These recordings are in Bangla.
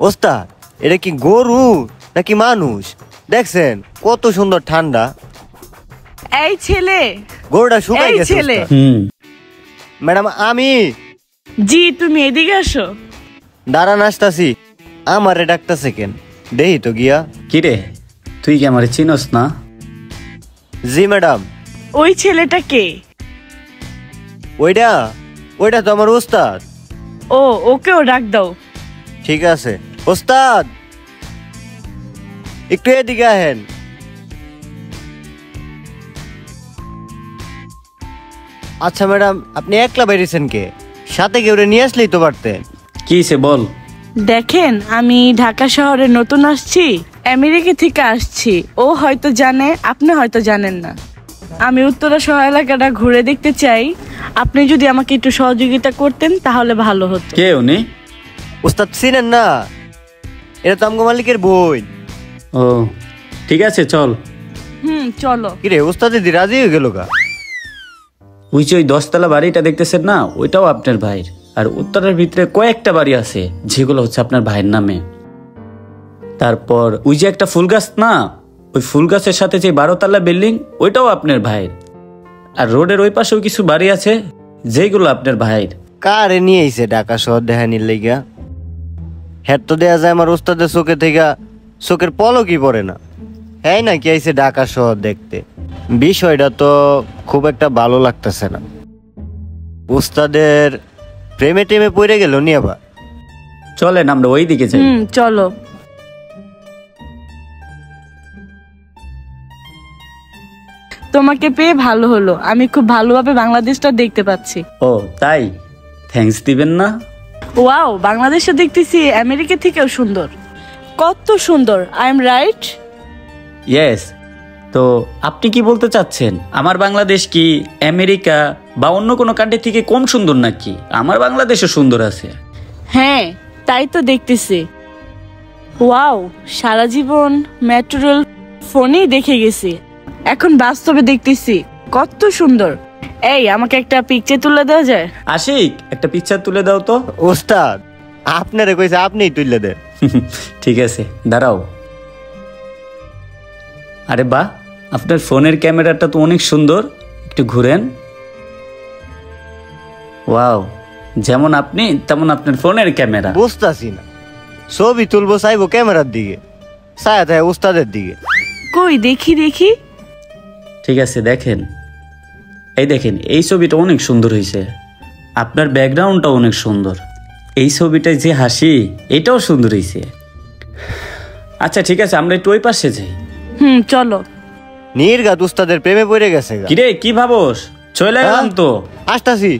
ওস্তাদ এটা কি গরু নাকি মানুষ? দেখছেন কত সুন্দর ঠান্ডা। এই ছেলে, গরুটা শুকাই গেছে ছেলে। ম্যাডাম আমি। জি তুমি এদিকে আসো। দাঁড়ান আসতাছি। আমারে ডাকতাছে কেন দেই তো গিয়া। কিরে তুই কি আমারে চিনস না? জি ম্যাডাম। ওই ছেলেটা কে? ওইটা তো আমার ওস্তাদ। ও ওকেও ডাক দাও। ঠিক আছে ওস্তাদ, একটু এদিকে আহেন। আচ্ছা ম্যাডাম, আপনি একলা বেরিয়েছেন কে? সাথে কেউ নিয়ে আসলেই তো পারতেন। কি সে বল। দেখেন আমি ঢাকা শহরে নতুন আসছি, আমেরিকা থেকে আসছি। ও হয়তো জানে, আপনি হয়তো জানেন না। আমি উত্তরা শহর এলাকাটা ঘুরে দেখতে চাই। আপনি যদি আমাকে একটু সহযোগিতা করতেন তাহলে ভালো হতো। কে উনি? ওস্তাদ চিনেন না? এটা তো আমগো মালিকের বই। ও ঠিক আছে চল। চলো। কিরে ওস্তাদ দিদি রাজি হয়ে গেল গা? ওই যে ওই 10 তলা বাড়িটা দেখতেছেন না, ওইটাও আপনার ভাইয়ের। আর উত্তরের ভিতরে কয়েকটা বাড়ি আছে যেগুলো হচ্ছে আপনার ভাইয়ের নামে। তারপর ওই যে একটা ফুল গাছ না, ওই ফুল গাছের সাথে যে 12 তলা বিল্ডিং, ওইটাও আপনার ভাইয়ের। আর রোডের ওই পাশেও কিছু বাড়ি আছে যেগুলো আপনার ভাইয়ের। কারে নিয়ে আইছে ঢাকা শহর দেখানির লাইগা? হেড তো দেয়া যায় আমার ওস্তাদের চোখে থেকে চোখের পলকই পড়ে না। হ্যাঁ নাকি আইছে ঢাকা শহর দেখতে? বিষয়টা তো খুব একটা ভালো লাগতেছে না। ওস্তাদের প্রেমে টেমে পড়ে গেল নি আবার? চলেন আমরা ওই দিকে যাই। চলো। তোমাকে পেয়ে ভালো হলো, আমি খুব ভালোভাবে বাংলাদেশটা দেখতে পাচ্ছি। ও তাই? থ্যাঙ্কস দিবেন না? ওয়াও, বাংলাদেশটা দেখতেছি আমেরিকা থেকেও সুন্দর। কত সুন্দর, আই এম রাইট? ইয়েস। তো আপনি কি বলতে চাচ্ছেন আমার বাংলাদেশ কি আমেরিকা বা অন্য কোনো কান্ট্রি থেকে কম সুন্দর নাকি? আমার বাংলাদেশও সুন্দর আছে। হ্যাঁ তাই তো দেখতেছি। ওয়াও, সারা জীবন মেট্রোরেল ফোনেই দেখে গেছি, এখন বাস্তবে দেখতেছি কত সুন্দর। এই আমাকে একটা পিকচার তুলে দেওয়া যায়? আশিক একটা পিকচার তুলে দাও তো। ওস্তাদ আপনারে কইছে আপনিই তুলে দেন। ঠিক আছে দাঁড়াও। আরে বাহ, আপনার ফোনের ক্যামেরাটা তো অনেক সুন্দর, একটু ঘুরেন। ওয়াও, যেমন আপনি তেমন আপনার ফোনের ক্যামেরা। বুঝতাছি না, ছবি তুলবো চাইবো ক্যামেরার দিকে, ছায়া থাকে ওস্তাদের দিকে। কই দেখি দেখি। ঠিক আছে দেখেন, এই দেখেন এই ছবিটা অনেক সুন্দর হয়েছে। আপনার ব্যাকগ্রাউন্ডটা অনেক সুন্দর, এই ছবিটায় যে হাসি এটাও সুন্দর হয়েছে। আচ্ছা ঠিক আছে আমরা একটু ওই পাশে যাই। চলো। নির্ঘাত উস্তাদের প্রেমে পড়ে গেছে। কিরে কি ভাবস? চলে গেলাম তো। আসতাছি।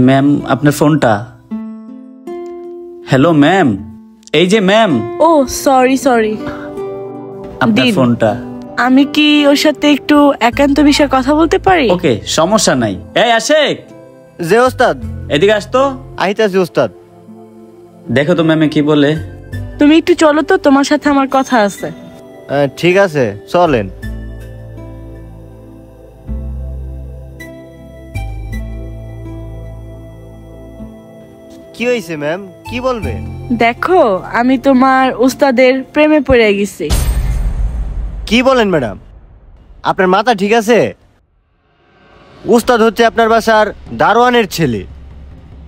ম্যাম আপনার ফোনটা। হ্যালো ম্যাম, এই যে ম্যাম। ও সরি আপনার ফোনটা। আমি কি ওর সাথে একটু একান্ত বিষয়ে কথা বলতে পারি? ওকে সমস্যা নাই। এই আশেক। যে ওস্তাদ এদিকে আসতো। আইতাছি ওস্তাদ। দেখো তো ম্যামে কি বলে। তুমি একটু চলো তো, তোমার সাথে আমার কথা আছে। ঠিক আছে চলেন। কি হয়েছে ম্যাম, কি বলবেন? দেখো আমি তোমার উস্তাদের প্রেমে পড়ে গেছি। কি বলেন ম্যাডাম, আপনার মাথা ঠিক আছে? উস্তাদ হচ্ছে আপনার বাসার দারোয়ানের ছেলে,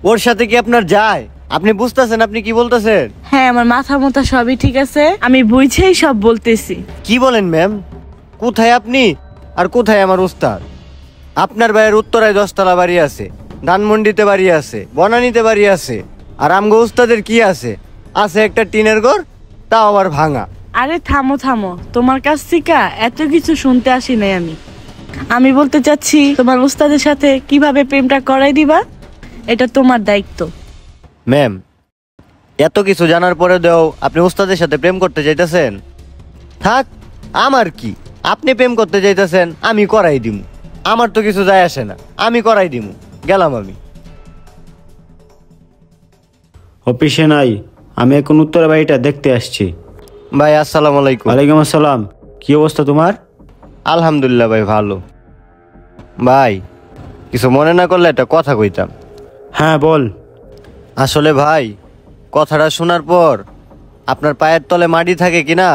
ওর সাথে কি আপনার যায়? আপনি বুঝতেছেন আপনি কি বলতেছেন? হ্যাঁ আমার মাথা মোথা সবই ঠিক আছে, আমি বুঝেই সব বলতেছি। কি বলেন ম্যাম? কোথায় আপনি আর কোথায় আমার উস্তাদ? আপনার ভাইয়ের উত্তরায় 10 তলা বাড়ি আছে, ধানমন্ডিতে বাড়ি আছে, বনানীতে বাড়ি আছে, আর আমগো উস্তাদের কি আছে? আছে একটা টিনের ঘর, তাও আবার ভাঙা। আরে থামো থামো, তোমার কাছ থেকে এত কিছু শুনতে আসি নাই আমি বলতে চাচ্ছি তোমার উস্তাদের সাথে কিভাবে প্রেমটা করাই দিবা, এটা তোমার দায়িত্ব। ম্যাম এত কিছু জানার পরে দেও আপনি উস্তাদের সাথে প্রেম করতে চাইতেছেন? থাক, আমার কি, আপনি প্রেম করতে চাইতেছেন আমি করাই দিমু, আমার তো কিছু যায় আসে না, আমি করাই দিমু। গেলাম আমি। অফিসে নাই, আমি এখন উত্তর বাড়িটা দেখতে আসছি। ভাই আসসালামু আলাইকুম। ওয়ালাইকুম আসসালাম। কি অবস্থা তোমার? আলহামদুলিল্লাহ ভাই, ভালো। ভাই, কিছু মনে না করলে একটা কথা কইতাম। হ্যাঁ বল। আসলে ভাই, কথাটা শোনার পর আপনার পায়ের তলে মাটি থাকে কিনা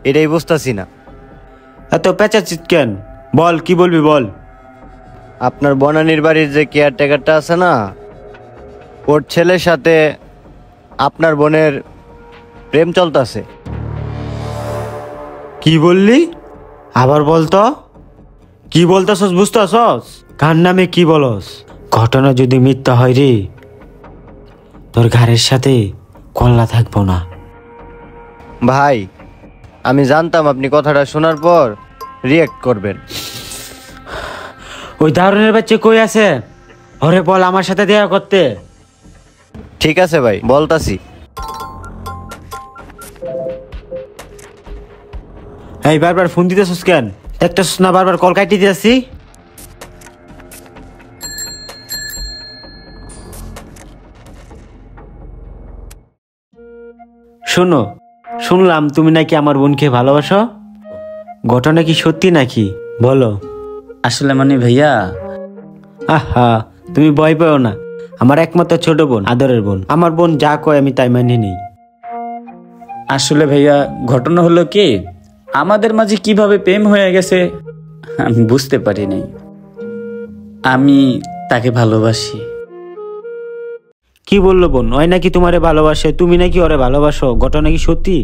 এটাই বুঝতাছি না। এত পেঁচাচ্ছিস কেন? বল, কি বলবি বল। আপনার বনানীর বাড়ির যে কেয়ারটেকারটা আছে না, ওর ছেলের সাথে আপনার বোনের প্রেম চলতেছে। কি বললি? আবার বলতো। কি বলতেছস বুঝতেছস? কার নামে কি বলস? ঘটনা যদি মিথ্যা হয় রে, তোর ঘরের সাথে কল্লা থাকবো না। ভাই, আমি জানতাম আপনি কথাটা শোনার পর রিয়েক্ট করবেন। ওই দারুণের বাচ্চা কই আছে? ওরে বল আমার সাথে দেখা করতে। ঠিক আছে ভাই, বলতাছি। এই বারবার ফোন দিতেছস কেন? দেখতেছস না বারবার কল কাটি দিতেছি? শোনো, শুনলাম তুমি নাকি আমার বোনকে ভালোবাসো। ঘটনা কি সত্যি নাকি বলো? আসলে মানে ভাইয়া, আহা, তুমি ভয় পেও না। আমার একমাত্র ছোট বোন, আদরের বোন। আমার বোন যা কয় আমি তাই মানি নেই। আসলে ভাইয়া ঘটনা হলো কি, আমাদের মাঝে কিভাবে প্রেম হয়ে গেছে আমি বুঝতে পারি নাই। আমি তাকে ভালোবাসি। কি বললো বোন? ওই নাকি তোমারে ভালোবাসে, তুমি নাকি ওরে ভালোবাসো। ঘটনা কি সত্যি?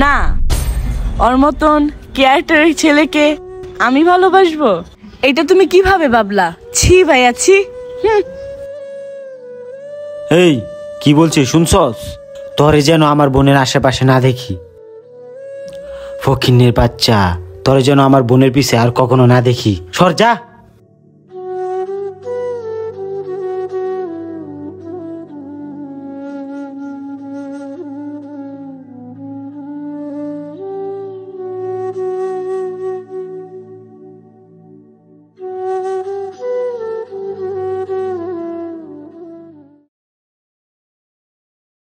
না, ওর মতন ক্যারেক্টারের ছেলেকে আমি ভালোবাসবো? এটা তুমি কিভাবে ভাবলা? ছি ভাইয়া, ছি। হুম। এই কি বলছি শুনছস? তোরে যেন আমার বোনের আশেপাশে না দেখি। ফকিন্নের বাচ্চা, তোরে যেন আমার বোনের পিছে আর কখনো না দেখি। সর যা।